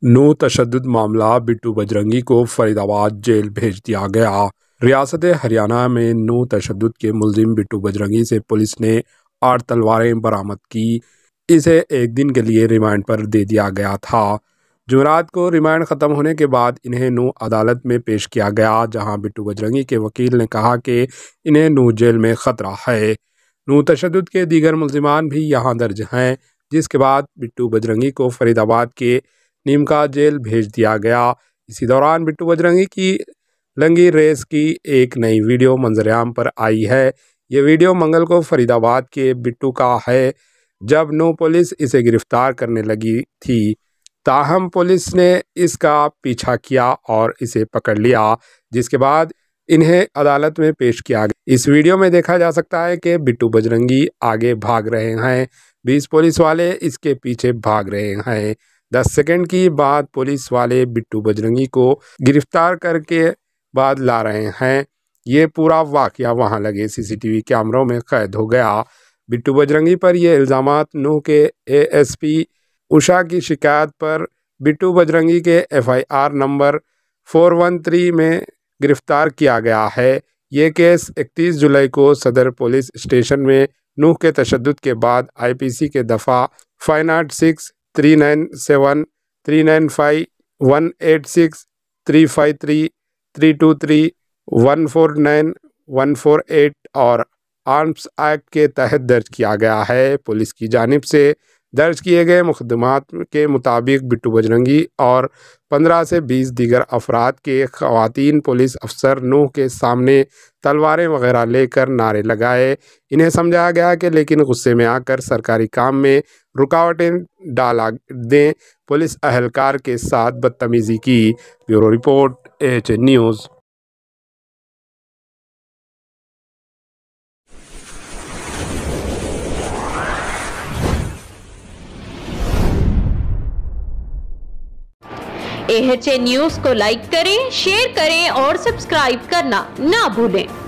नू तशद्दुद मामला, बिट्टू बजरंगी को फरीदाबाद जेल भेज दिया गया। रियासत हरियाणा में नू तशद्दुद के मुलजिम बिट्टू बजरंगी से पुलिस ने 8 तलवारें बरामद की। इसे एक दिन के लिए रिमांड पर दे दिया गया था। जुमेरात को रिमांड ख़त्म होने के बाद इन्हें नू अदालत में पेश किया गया, जहां बिट्टू बजरंगी के वकील ने कहा कि इन्हें नू जेल में ख़तरा है। नू तशद्दुद के दीगर मुलजिमान भी यहां दर्ज हैं, जिसके बाद बिट्टू बजरंगी को फरीदाबाद के नीमका जेल भेज दिया गया। इसी दौरान बिट्टू बजरंगी की लंगी रेस की एक नई वीडियो मंजरेआम पर आई है। ये वीडियो मंगल को फरीदाबाद के बिट्टू का है, जब नू पुलिस इसे गिरफ्तार करने लगी थी। ताहम पुलिस ने इसका पीछा किया और इसे पकड़ लिया, जिसके बाद इन्हें अदालत में पेश किया गया। इस वीडियो में देखा जा सकता है कि बिट्टू बजरंगी आगे भाग रहे हैं, 20 पुलिस वाले इसके पीछे भाग रहे हैं। 10 सेकंड की बाद पुलिस वाले बिट्टू बजरंगी को गिरफ्तार करके बाद ला रहे हैं। ये पूरा वाकया वहां लगे सीसीटीवी कैमरों में कैद हो गया। बिट्टू बजरंगी पर ये इल्ज़ामात नू के एएसपी उषा की शिकायत पर बिट्टू बजरंगी के एफआईआर नंबर 413 में गिरफ्तार किया गया है। ये केस 31 जुलाई को सदर पुलिस स्टेशन में नूह के तशद्दुद के बाद आईपीसी के दफ़ा 506, 397, 395, 186, 353, 323, 149, 148 और आर्म्स एक्ट के तहत दर्ज किया गया है। पुलिस की जानिब से दर्ज किए गए मुकदमात के मुताबिक बिट्टू बजरंगी और 15 से 20 दीगर अफराद के ख़वातीन पुलिस अफसर नूह के सामने तलवारें वगैरह लेकर नारे लगाए। इन्हें समझाया गया कि लेकिन गुस्से में आकर सरकारी काम में रुकावटें डाला दें। पुलिस अहलकार के साथ बदतमीज़ी की। Bureau report, AHN news. AHN news को लाइक करें, शेयर करें और सब्सक्राइब करना ना भूलें।